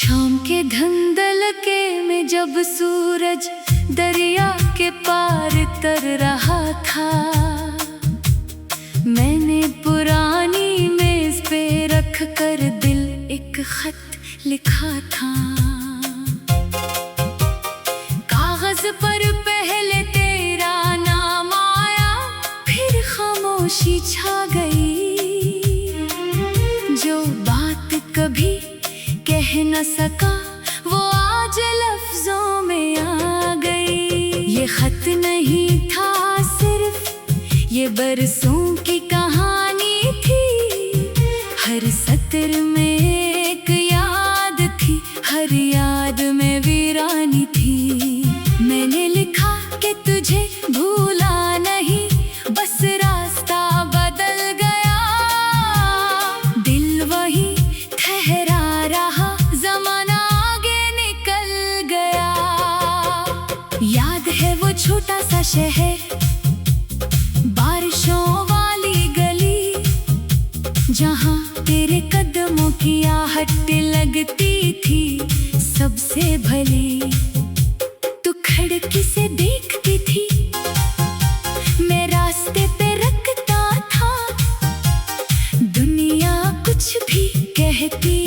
शाम के धुंधलके में जब सूरज दरिया के पार तर रहा था, मैंने पुरानी मेज पे रख कर दिल एक खत लिखा था। कागज पर पहले तेरा नाम आया, फिर खामोशी छा गई। जो बात कभी कह न सका वो आज लफ्जों में आ गई। ये खत नहीं था सिर्फ ये बरसों की कहानी थी, हर सत्र में एक याद थी, हर याद में वीरानी थी। मैंने लिखा कि तुझे भूला नहीं, बस रास्ता बदल गया। दिल वही ठहरा रहा, जमाना आगे निकल गया। याद है वो छोटा सा शहर, बारिशों वाली गली, जहाँ तेरे कदमों की आहट लगती थी सबसे भली। तू खिड़की से देखती थी, मैं रास्ते पे रखता था। दुनिया कुछ भी कहती,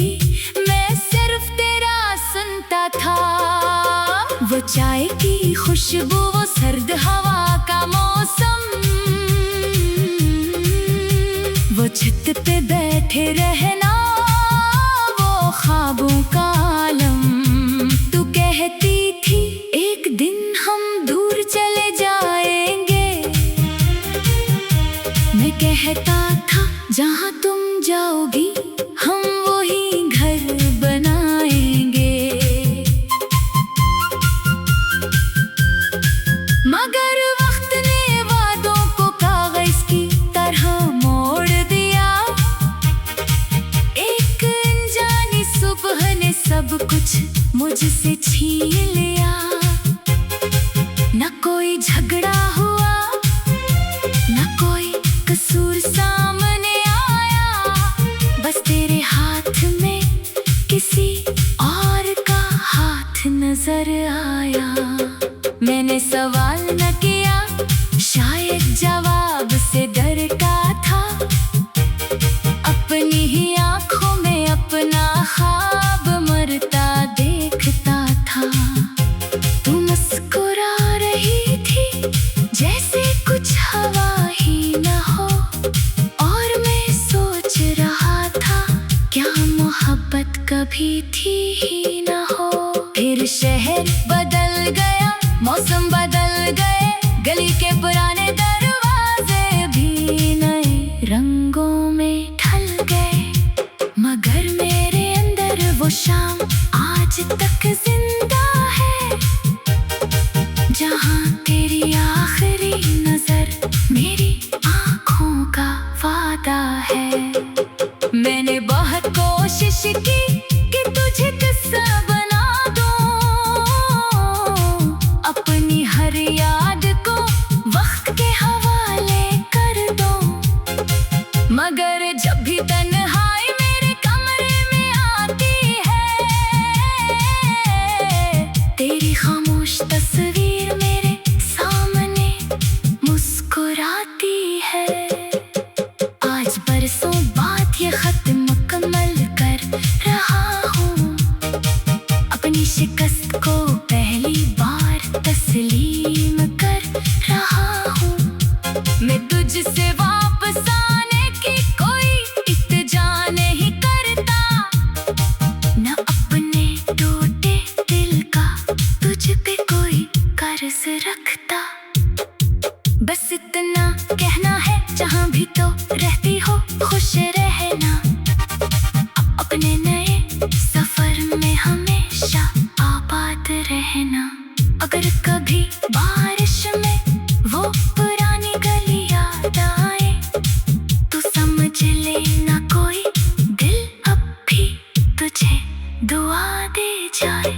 मैं सिर्फ तेरा सुनता था। वो चाय की खुशबू, वो सर्द हवा का मौसम, वो छत पे बैठे रहना, वो ख्वाबों का आलम। तू कहती थी एक दिन हम दूर चले जाएंगे, मैं कहता था जहाँ तुम जाओगी हम वही घर बनाएंगे। मगर वक्त ने वादों को कागज की तरह मोड़ दिया। एक अनजानी सुबह ने सब कुछ मुझसे छीन लिया। न कोई झगड़ा हुआ, न कोई कसूर सामने आया, बस तेरे हाथ में किसी और का हाथ नजर आया। मैंने सवाल न किया, शायद जवाब से डरता था। अपनी ही आंखों में अपना ख्वाब मरता देखता था। तू मुस्कुरा रही थी जैसे कुछ हवा ही न हो, और मैं सोच रहा था क्या मोहब्बत कभी थी ही न हो। फिर शहर बदल गया, मौसम बदल गए, गली के पुराने दरवाजे भी नए रंगों में ढल गए। मगर मेरे अंदर वो शाम आज तक जिंदा है, जहाँ तेरी आखिरी नजर मेरी आँखों का वादा है। मैंने बहुत कोशिश की कि तुझे किस्सा बना दूं, अपनी हर याद को वक्त के हवाले कर दूं। मगर जब भी तन्हाई मेरे कमरे में आती है, तेरी खामोश तस्वीर मेरे सामने मुस्कुराती है। आज बरसों बाद ये खत मुकम्मल कर रहा हूँ, अपनी शिकस्त को पहली बार तस्लीम कर रहा हूँ। मैं तुझसे वापस आने की कोई इल्तिजा नहीं करता, न अपने टूटे दिल का तुझ पे कोई कर्ज रखता। बस इतना कहना है, जहाँ भी तो रहती हो खुश रहना, अपने नए सफर में हमेशा आबाद रहना। अगर कभी बारिश में वो पुरानी गली याद आए, तो समझ लेना कोई दिल अब भी तुझे दुआ दे जाए।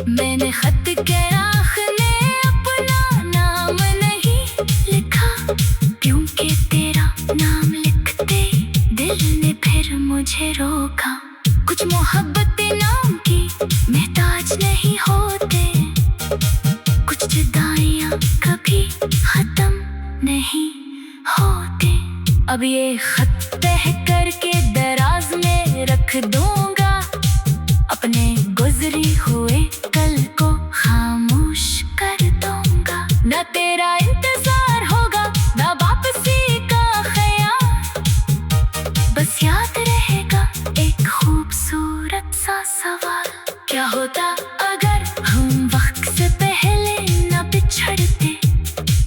मैंने खत के आखिर अपना नाम नहीं लिखा, क्योंकि तेरा नाम लिखते दिल ने फिर मुझे रोका। कुछ मोहब्बतें नाम की अब ये खत तह करके दराज में रख दूंगा, अपने गुजरी हुए कल को खामोश कर दूंगा। न तेरा इंतजार होगा न वापसी का ख्याल, बस याद रहेगा एक खूबसूरत सा सवाल। क्या होता अगर हम वक्त से पहले न बिछड़ते?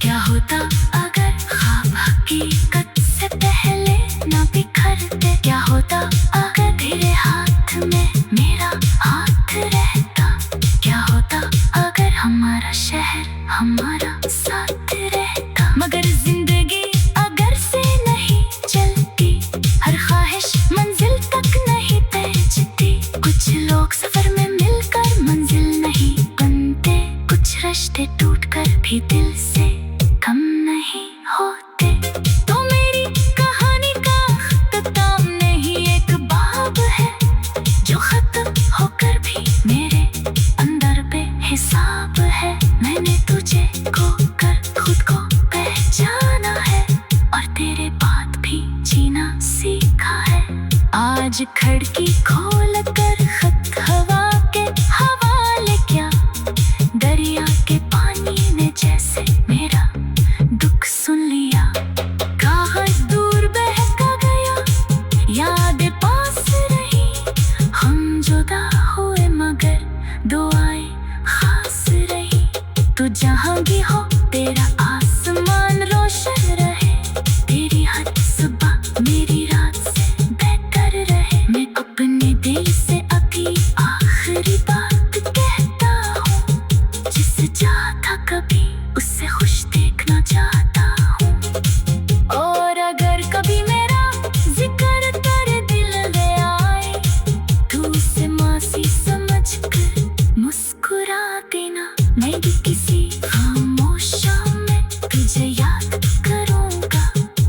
क्या होता अगर ख्वाब हकीकत से पहले न बिखरते? क्या होता अगर तेरे हाथ में मेरा हाथ रहता? क्या होता अगर हमारा शहर हमारा साथ रहता? मगर जिंदगी अगर से नहीं चलती, हर ख्वाहिश मंजिल तक नहीं पहुंचती। कुछ लोग सफर में मिलकर मंजिल नहीं बनते, कुछ रिश्ते टूटकर भी दिल से कम नहीं होते। तो मेरी कहानी का खत्म नहीं एक बाब है, जो खत्म होकर भी मेरे अंदर बेहिसाब है। मैंने तुझे खोकर खुद को पहचाना है, और तेरे बाद भी जीना सीखा है। आज खिड़की खोल कर खत हवा के हवाले किया, दरिया के पानी ने जैसे मेरा दुख सुन लिया। कागज दूर बहका गया, यादें पास रही, हम जुदा हुए मगर दुआएं खास रही। तू जहाँ भी हो तेरा आसमान रोशन रहे, तेरी हर सुबह मेरी रात से बेहतर रहे। मैं अपने दिल से अभी आखिरी बात कहता हूँ, जिसे चाहता कभी उससे खुश देखना चाहता हूँ। और अगर कभी मेरा जिक्र तेरे दिल में आए, तू उसे मासी समझ कर मुस्कुरा देना। मैं भी किसी खामोश शाम में तुझे याद करूँगा,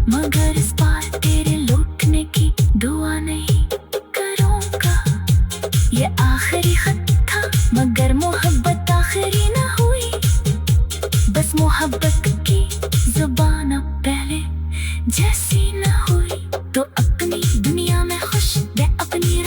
मगर इस बार तेरे लौटने की दुआ नहीं करूँगा। ये आखिरी खत था मगर मोहब्बत आखिरी न हुई, बस मोहब्बत की जुबान अब पहले जैसी न हुई। तो अपनी दुनिया में खुश मैं अपनी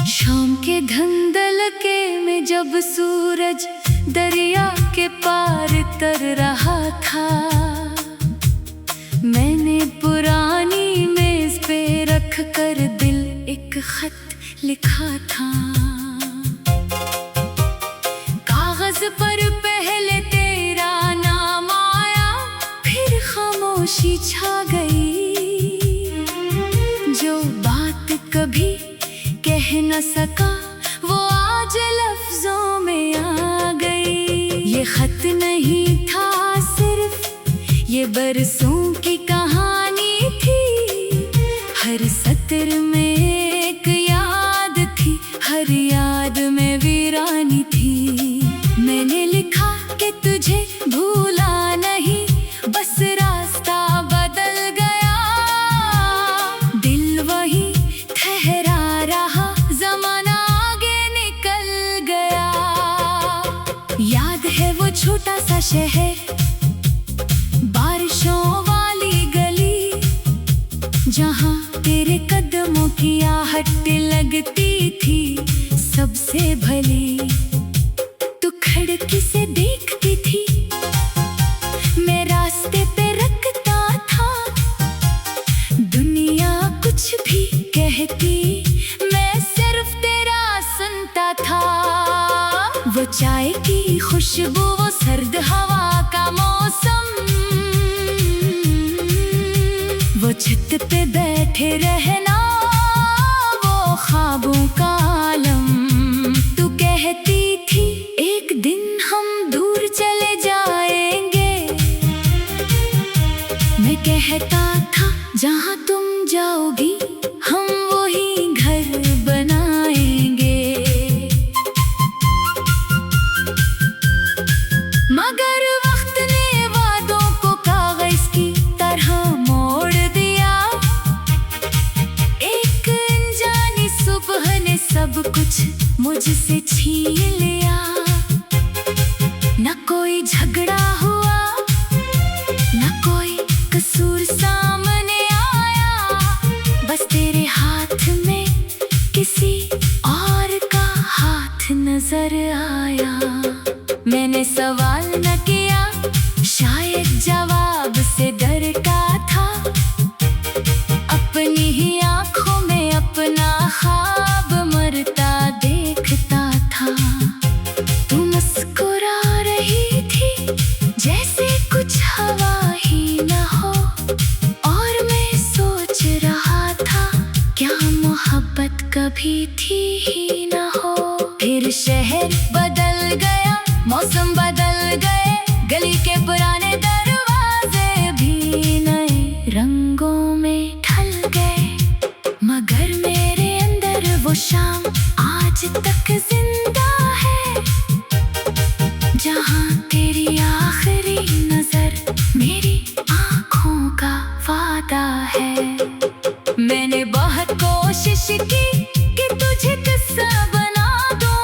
शाम के धंधल के में जब सूरज दरिया के पार तर रहा था, मैंने पुरानी मेज पे रख कर दिल एक खत लिखा था। कागज पर पहले तेरा नाम आया, फिर खामोशी छा गई। जो बात कभी कह न सका वो आज लफ्जों में आ गई। ये खत नहीं था सिर्फ, ये बरसों की कहानी थी। हर सत्र में एक याद थी, हर याद में वीरानी थी। मैंने लिखा कि तुझे भूला नहीं, बस रास्ता बदल गया। दिल वही ठहरा रहा, जमाना आगे निकल गया। याद है वो छोटा सा शहर, बारिशों वाली गली, जहाँ तेरे कदमों की आहट लगती थी सबसे भली। तू खिड़की से देखती थी, मैं रास्ते पे रखता था। दुनिया कुछ भी कहती, मैं सिर्फ तेरा सुनता था। वो चाय की खुशबू, वो सर्द हवा का मौसम, वो छत पे बैठे रहना, वो ख्वाबों का आलम। तू कहती थी एक दिन हम दूर चले जाएंगे, मैं कहता था जहाँ तुम जाओगी हम वही घर बनाएंगे। मगर वक्त ने वादों को कागज की तरह मोड़ दिया। सब कुछ मुझसे छीन लिया। न कोई झगड़ा हुआ, न कोई कसूर सामने आया, बस तेरे हाथ में किसी और का हाथ नजर आया। मैंने सवाल न किया, शायद जवाब से डर का था। अपनी ही आंखों में अपना ख्वाब मरता देखता था। तू मुस्कुरा रही थी जैसे कुछ हवा ही न हो, और मैं सोच रहा था क्या मोहब्बत कभी थी ही न हो। फिर शहर बदल गया, मौसम बदल गए, गली के पुराने दरवाजे भी नए रंगों में ढल गए, मगर मेरे अंदर वो शाम आज तक जिंदा है, जहां तेरी आखिरी नजर मेरी आंखों का वादा है। मैंने बहुत कोशिश की कि तुझे किस्सा बना दूं,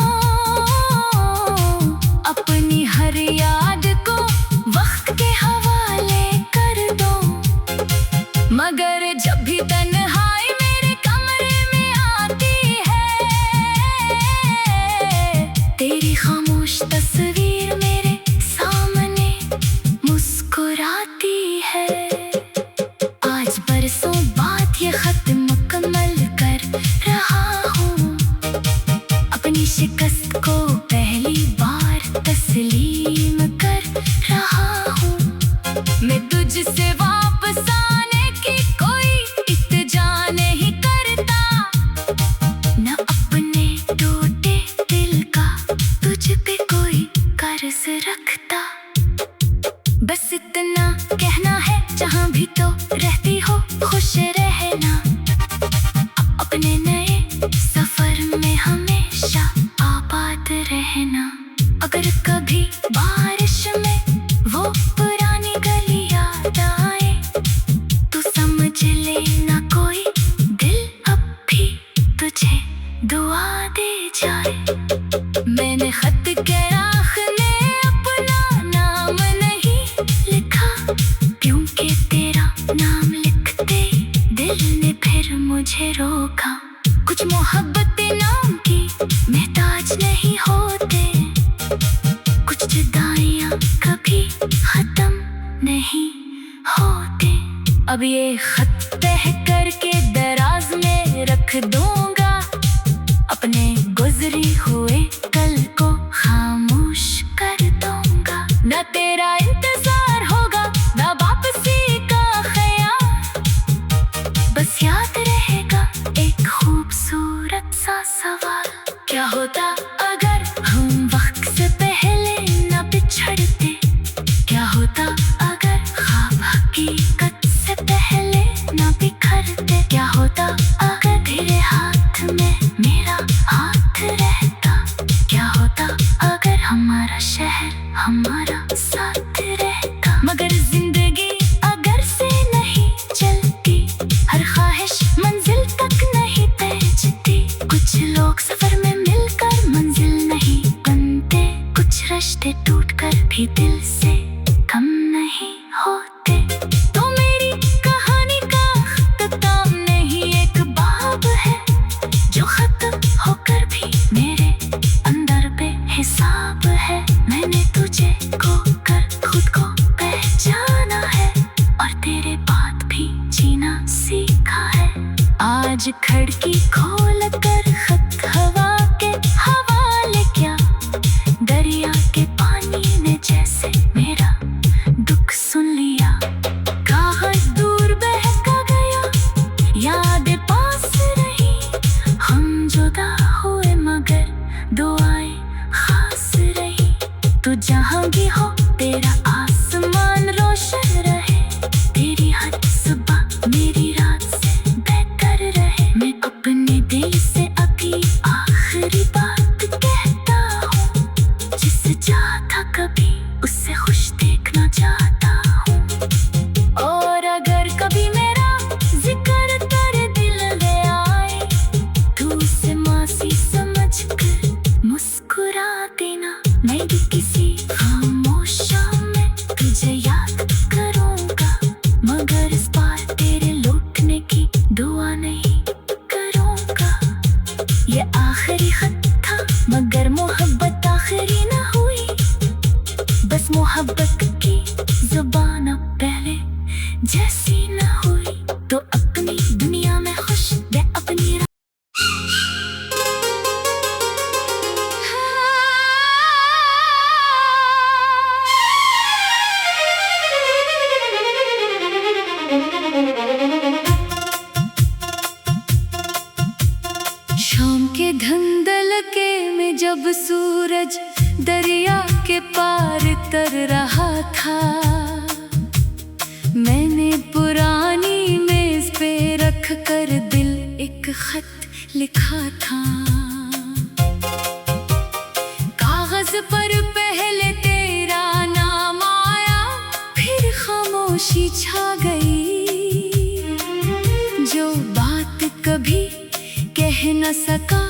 अपनी हर याद को वक्त के हवाले कर दूं, मगर जब भी तन्हाई मेरे कमरे में आती है, तेरी खामोश तस्वीर मेरे सामने मुस्कुराती है। आज बरसों बाद ये खत मुकम्मल कर रहा हूँ, अपनी शिकस्त को पहली बार तस्लीम कर रहा हूँ। मैं तुझसे वापस आने की कोई इल्तिजा नहीं करता, न अपने टूटे दिल का तुझ पे कोई कर्ज रखता। बस इतना कहना है, जहाँ भी तो रहती हो खुश रहना, अपने नए सफर में हमेशा आबाद रहना। अगर कभी बारिश में वो पुरानी गली याद आए, तो समझ लेना कोई दिल अब भी तुझे दुआ दे जाए। मैंने खत के आखिर अपना नाम नहीं लिखा, क्योंकि तेरा नाम लिखते दिल ने फिर मुझे रोका। कुछ मोहब्बतें नाम की महताज नहीं होते, कुछ जुदाइयां कभी खत्म नहीं होते। अब ये खत तह करके दराज में रख दूंगा, अपने गुजरे हुए कल को खामोश कर दूंगा। न तेरा इंतजार होगा, न वापसी का ख्याल, बस याद रहेगा एक खूबसूरत सा सवाल। क्या होता अगर हम वक्त से पहले न बिछड़ते? क्या होता अगर ख्वाब हकीकत से पहले न बिखरते? क्या होता अगर तेरे हाथ में मेरा हाथ रहता? क्या होता अगर हमारा शहर हमारा साथ रहता? मगर जिंदगी अगर से नहीं चलती, हर ख्वाहिश मंजिल तक नहीं पहुंचती। कुछ लोग सफर में मिलकर मंजिल नहीं बनते, कुछ रिश्ते टूटकर भी दिल से कम नहीं होते। तो मेरी कहानी का खत्म नहीं एक बाब है, जो खत्म होकर भी मेरे अंदर बेहिसाब है। मैंने तुझे खोकर खुद को पहचाना है, और तेरे बाद भी जीना सीखा है। आज खिड़की खोल कर खत हवा के हवाले किया, दरिया के पानी ने जैसे मेरा दुख सुन लिया। कागज दूर बहका गया, यादें पास रही, हम जुदा हुए मगर दुआएं खास रही। तू जहाँ भी हो तेरा आसमान रोशन रहे, तेरी हर सुबह मेरी रात से बेहतर रहे। मैं अपने दिल से अभी आखिरी बात कहता हूँ, जिसे चाहता कभी उससे खुश देखना चाहता हूँ। और अगर कभी मेरा जिक्र तेरे दिल में आए, तू उसे मासी जाएगी किसी खामोशा में तुझे याद करूँगा, मगर इस बार तेरे लौटने की दुआ नहीं करूँगा। ये आखिरी खत था मगर मोहब्बत आखिरी न हुई, बस मोहब्बत की जुबान अब पहले जैसी न हुई। तो अपनी दुनिया में खुश दे अपनी शाम के धुंधलके में जब सूरज दरिया के पार तर रहा था, मैंने पुरानी मेज पे रख कर दिल एक खत लिखा था। कागज पर पहले तेरा नाम आया, फिर खामोशी छा गई। जो बात कभी कह न सका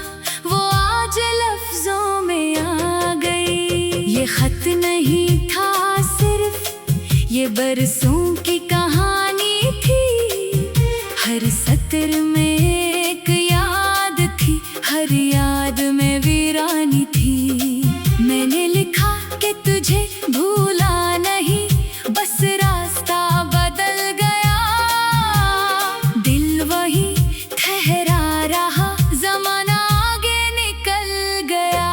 वो आज लफ्जों में आ गई। ये खत नहीं था सिर्फ ये बरसों की कहानी थी, हर सत्र में एक याद थी, हर याद में वीरानी थी। मैंने लिखा कि तुझे भूला नहीं, बस रास्ता बदल गया। दिल वही ठहरा रहा, जमाना आगे निकल गया।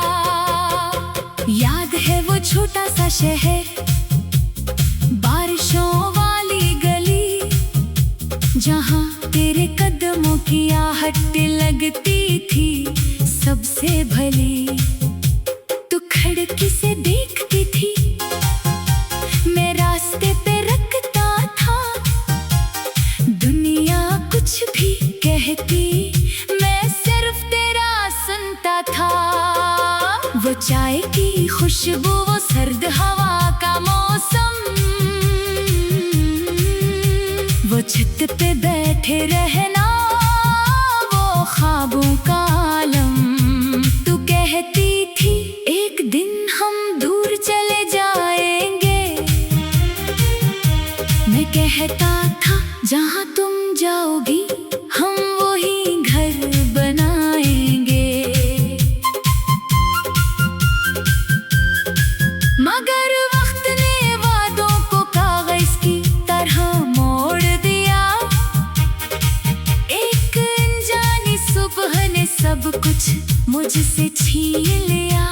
याद है वो छोटा सा शहर, बारिशों वाली गली, जहाँ तेरे कदमों की आहट लगती थी सबसे भली। तू खिड़की से देखती थी, मैं रास्ते पे रखता था। दुनिया कुछ भी कहती, मैं सिर्फ तेरा सुनता था। वो चाय की खुशबू, वो सर्द हवा का मौसम, वो छत पे बैठे रहना, वो ख्वाबों का आलम। तू कहती थी एक दिन हम दूर चले जाएंगे, मैं कहता था जहाँ तुम जाओगी हम वही घर बनाएंगे। मगर वक्त ने वादों को कागज की तरह मोड़ दिया। एक अनजानी सुबह ने सब कुछ मुझसे छीन लिया।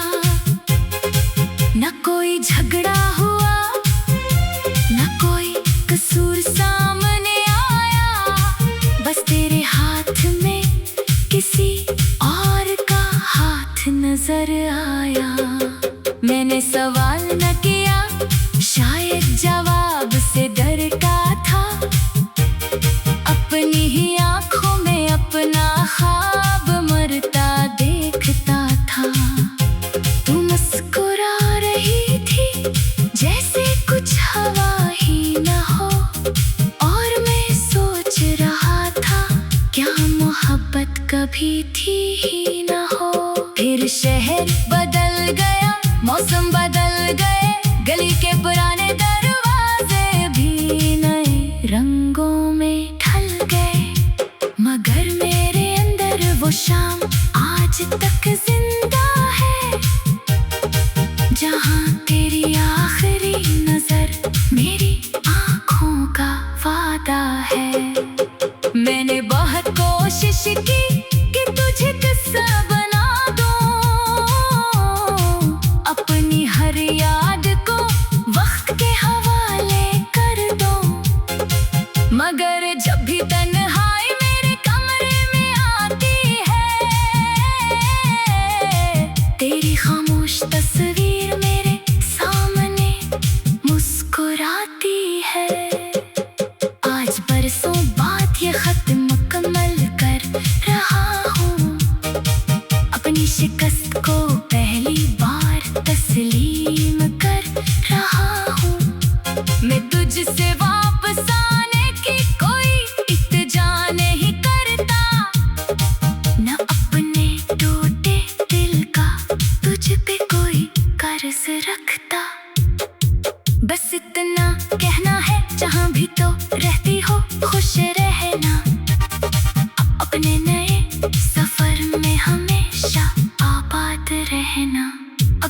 न कोई झगड़ा हुआ, न कोई कसूर सामने आया, बस तेरे हाथ में किसी और का हाथ नजर आया। मैंने सवाल न किया, शायद जवाब से डरता था। अपनी ही आंखों में अपना ख्वाब मरता देखता था। तू मुस्कुरा रही थी जैसे कुछ हवा ही न हो, और मैं सोच रहा था क्या मोहब्बत कभी थी ही न हो। फिर शहर बदल गया, मौसम बदल गए, गली के पुराने दरवाजे भी नए रंगों में ढल गए। मगर मेरे अंदर वो शाम आज तक जिंदा है, जहाँ तेरी आखिरी नजर मेरी आँखों का वादा है। मैंने बहुत कोशिश की कि तुझे किस्सा बना दूं, अपनी हर याद को वक्त के हवाले कर दूं। मगर जब भी तन्हाई मेरे कमरे में आती है, तेरी खामोश तस्वीर मेरे सामने मुस्कुराती है। आज बरसों बाद ये खत मुकम्मल कर रहा हूँ, अपनी शिकस्त को पहली बार तस्लीम कर रहा हूँ। मैं तुझसे वापस आने की कोई इल्तिजा नहीं करता, न अपने टूटे दिल का तुझ पे कोई कर्ज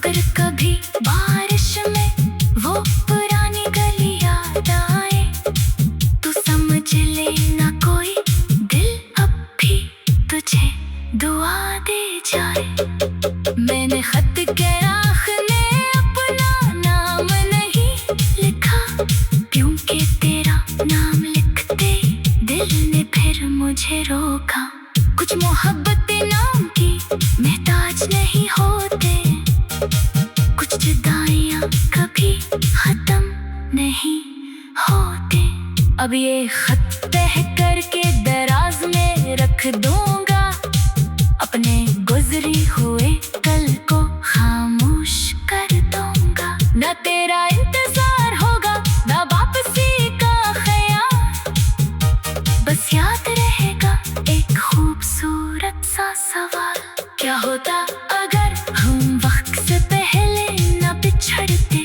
अगर कभी बारिश में वो पुरानी गली याद आए तो समझ लेना कोई दिल अब भी तुझे दुआ दे जाए। मैंने खत के आखिर अपना नाम नहीं लिखा, क्योंकि तेरा नाम लिखते दिल ने फिर मुझे रोका। कुछ मोहब्बतें नाम की मोहताज नहीं होते, कुछ जुदाइयां कभी खत्म नहीं होते। अब ये खत तह करके दराज में रख दूंगा, अपने गुजरी हुए कल को खामोश कर दूंगा। न तेरा इंतजार होगा न वापसी का ख्याल, बस याद रहेगा एक खूबसूरत सा सवाल। क्या होता अगर हम वक्त से पहले न बिछड़ते,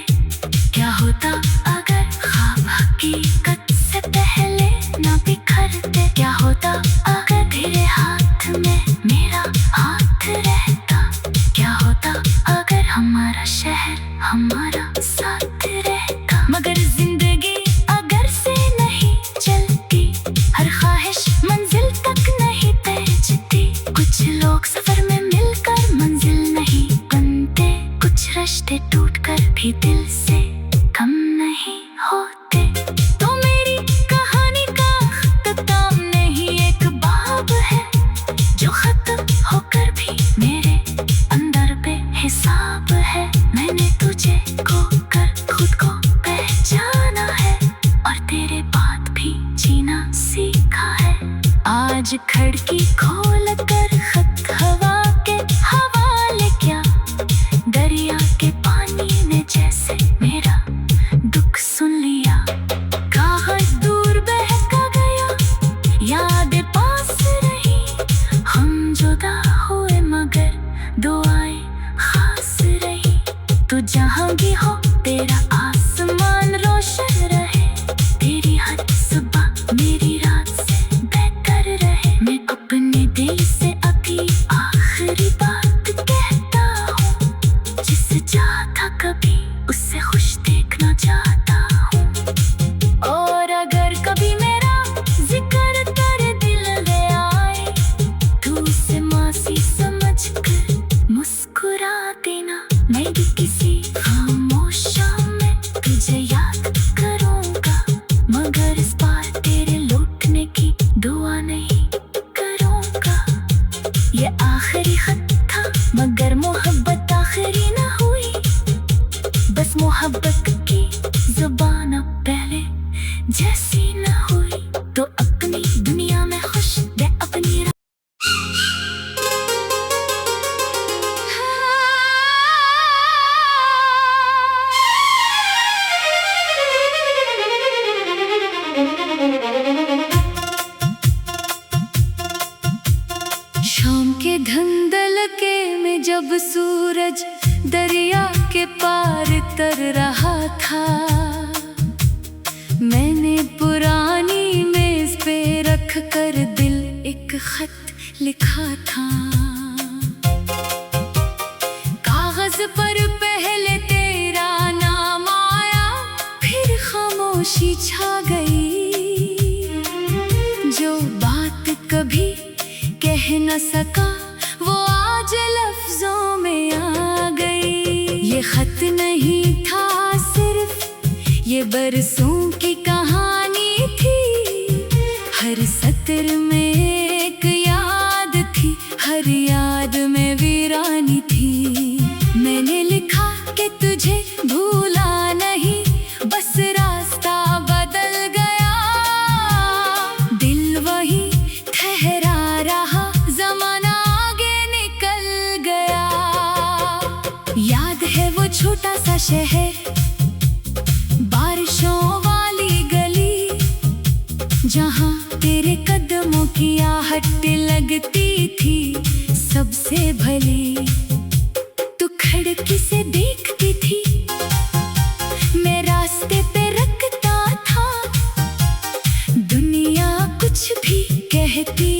क्या होता अगर ख्वाब हकीकत से पहले न बिखरते, क्या होता अगर तेरे हाथ में मेरा हाथ रहता, क्या होता अगर हमारा शहर हमारा साथ रहता। मगर जिंदगी अगर से नहीं चलती, हर ख्वाहिश मंजिल तक नहीं पहुंचती। कुछ लोग सफर में मिलकर मंजिल नहीं बनते, कुछ रिश्ते टूटकर भी दिल से कम नहीं होते। तो मेरी कहानी का खत्म नहीं एक बाब है, जो खत्म होकर भी मेरे अंदर बेहिसाब है। मैंने तुझे खोकर खुद को पहचाना है, और तेरे बाद भी जीना सीखा है। आज खिड़की खोल कर खत हवा के हवाले किया, दरिया के पानी ने जैसे मेरा दुख सुन लिया। कागज दूर बहका गया, यादें पास रही, हम जुदा हुए मगर दुआएं खास रही। तू जहाँ भी हो तेरा आसमान रोशन रहे, तेरी हर सुबह मेरी रात से बेहतर रहे। मैं अपने दिल से अभी आखिरी बात कहता हूँ, जिसे चाहता कभी उससे खुश देखना चाहता हूँ। और अगर कभी मेरा जिक्र तेरे दिल में आए, तू उसे मासी समझ कर मुस्कुरा देना। मैं भी किसी खामोश शाम में तुझे याद करूँगा, मगर इस बार तेरे लौटने की दुआ नहीं करूँगा। ये आखिरी खत था मगर मोहब्बत आखिरी न हुई, बस मोहब्बत की जुबान अब पहले जैसी न हुई। तो अपनी दुनिया में खुश दे अपनी शाम के धंधलके में जब सूरज दरिया के पार तर रहा था, मैंने पुरानी मेज पे रख कर दिल एक खत लिखा था। कागज पर पहले तेरा नाम आया, फिर खामोशी छा गई। जो बात कभी कह न सका वो आज लफ्जों में आ गई। ये खत नहीं था सिर्फ, ये बरसों की कहानी थी। हर सत्र में एक याद थी, हर याद में वीरानी थी। मैंने लिखा कि तुझे भूला नहीं, बस रास्ता बदल गया। दिल वही ठहरा रहा, जमाना आगे निकल गया। याद है वो छोटा सा शहर, बारिशों वाली गली, जहाँ तेरे कदमों की आहट लगती थी सबसे भली। तू खिड़की से देखती थी, मैं रास्ते पे रखता था। दुनिया कुछ भी कहती,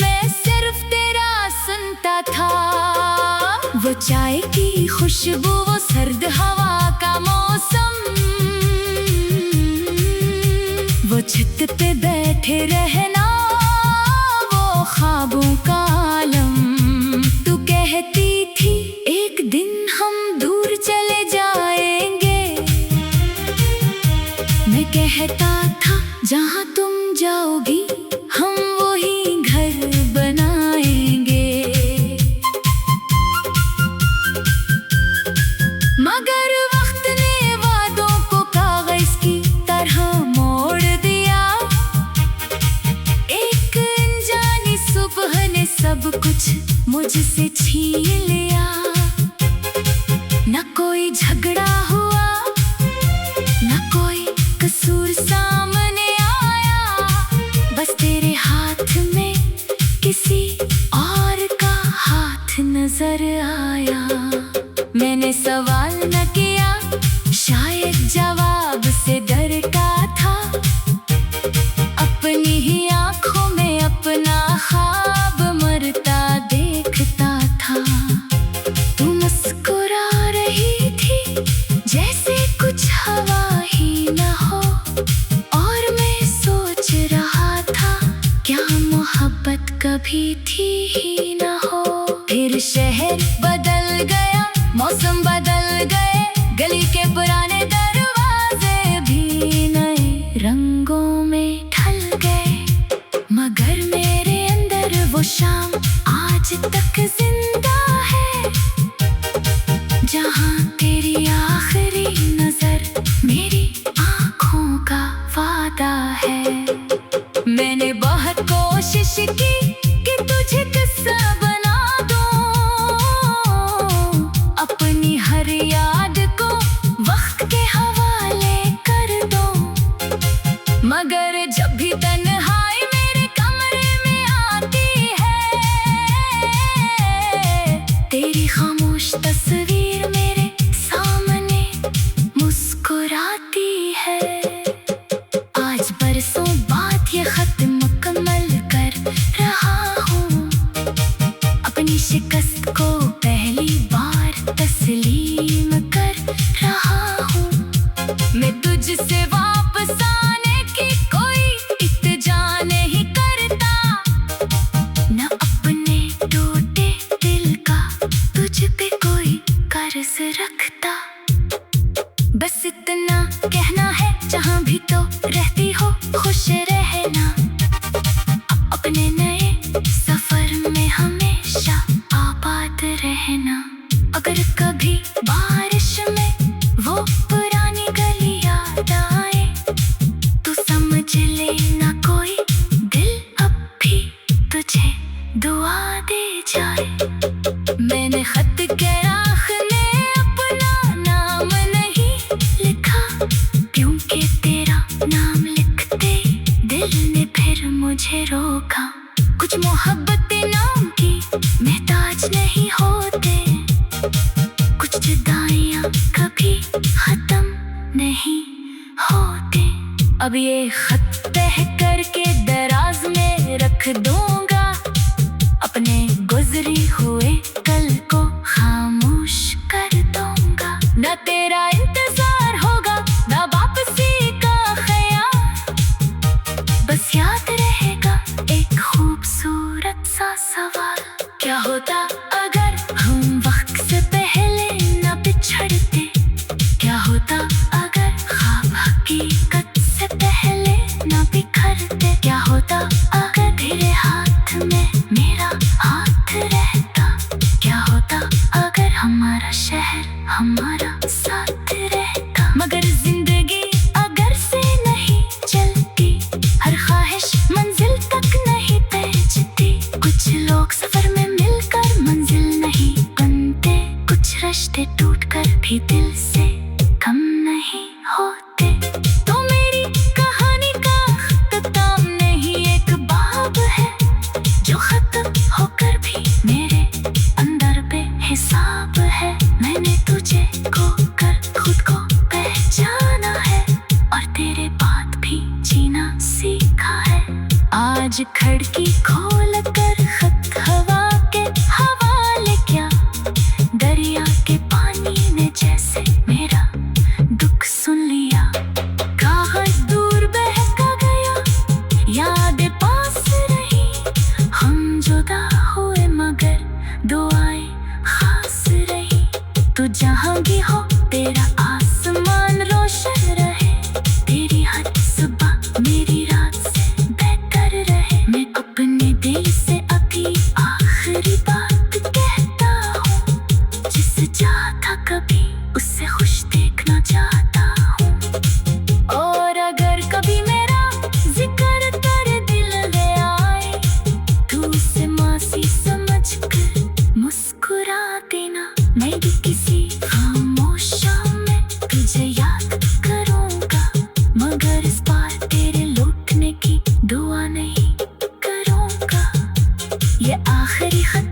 मैं सिर्फ तेरा सुनता था। वो चाय की खुशबू, वो सर्द हवा का मौसम, वो छत पे बैठे रहना, वो ख्वाबों का आलम। तू कहती थी एक दिन हम दूर चले जाएंगे, मैं कहता था जहाँ तुम जाओगी हम वही घर बनाएंगे। मगर वक्त ने वादों को कागज की तरह मोड़ दिया, एक अनजानी सुबह ने सब कुछ मुझसे छीन लिया। न कोई झगड़ा हुआ, न कोई कसूर सामने आया, बस तेरे हाथ में किसी और का हाथ नजर आया। मैंने सवाल न किया, शायद जवाब से डरता था, अपनी ही आंखों में अपना ख्वाब मरता देखता था। तू मुस्कुरा रही थी जैसे कुछ हवा ही न हो, और मैं सोच रहा था क्या मोहब्बत कभी थी ही न हो। फिर शहर बदल गया, मौसम बदल गए, गली के पुराने दरवाजे भी नए रंगों में ढल गए, मगर मेरे अंदर वो शाम आज तक जिंदा है, जहाँ तेरी आखिरी नजर मेरी आँखों का वादा है। मैंने बहुत कोशिश की कि तुझे किस्सा बना दूं, अपनी हर याद को वक्त के हवाले कर दूं, मगर जब भी तन्हाई मेरे कमरे में आती है, तेरी खामोश तस्वीर मेरे सामने मुस्कुराती है। आज बरसों बाद ये खत मुकम्मल कर रहा हूँ, अपनी शिकस्त को पहली बार तस्लीम कर रहा हूँ। मैं तुझसे वापस आने की कोई इत्तेजा नहीं करता, न अपने टूटे दिल का तुझ पे कोई कर्ज रखता। बस इतना कहना है, जहाँ भी तो रहती हो खुश रहना, अपने नए सफर में हमेशा आबाद रहना। अगर कभी बारिश में वो पुरानी गली याद आए, तो समझ लेना कोई दिल अब भी तुझे दुआ दे जाए। मैंने खत के आखिर अपना नाम नहीं लिखा, क्योंकि तेरा नाम लिखते दिल ने फिर मुझे रोका। कुछ मोहब्बतें नाम की महताज नहीं होते, कुछ जुदाइयाँ कभी खत्म नहीं होते। अब ये खत तह करके दराज में रख दूंगा, अपने गुजरी हुए कल को खामोश कर दूंगा। न तेरा इंतजार होगा, न वापसी का ख्याल, बस याद रहेगा एक खूबसूरत सा सवाल। क्या होता अगर हम वक्त से पहले न बिछड़ते, क्या होता अगर ख्वाब हकीकत से पहले न बिखरते, क्या होता अगर तेरे हाथ में मेरा हाथ रहता, क्या होता अगर हमारा शहर हमारा साथ रहता। मगर जिंदगी अगर से नहीं चलती, हर ख्वाहिश मंजिल तक नहीं पहुंचती, कुछ लोग सफर में मिलकर मंजिल नहीं बनते, कुछ रिश्ते टूटकर भी दिल से कम नहीं होते। तो मेरी कहानी का खत्म नहीं एक बाब है, जो खत्म होकर भी मेरे अंदर बेहिसाब है। मैंने तुझे को कर खुद को पहचाना है, और तेरे बाद भी जीना सीखा है। आज खिड़की खोल कर खत हवा के हवाले क्या तू जहाँ भी हो तेरा आसमान रोशन रहे, तेरी हर सुबह मेरी रात से बेहतर रहे। मैं अपने दिल से अभी आखिरी बात कहता हूँ, जिसे चाहता कभी उससे खुश देखना चाहता हूँ। और अगर कभी मेरा जिक्र तेरे दिल ले आए, तू उसे मासी समझकर मुस्कुरा देना। मैं भी किसी खामोश शाम में तुझे याद करूँगा, मगर इस बार तेरे लौटने की दुआ नहीं करूँगा। ये आखिरी खत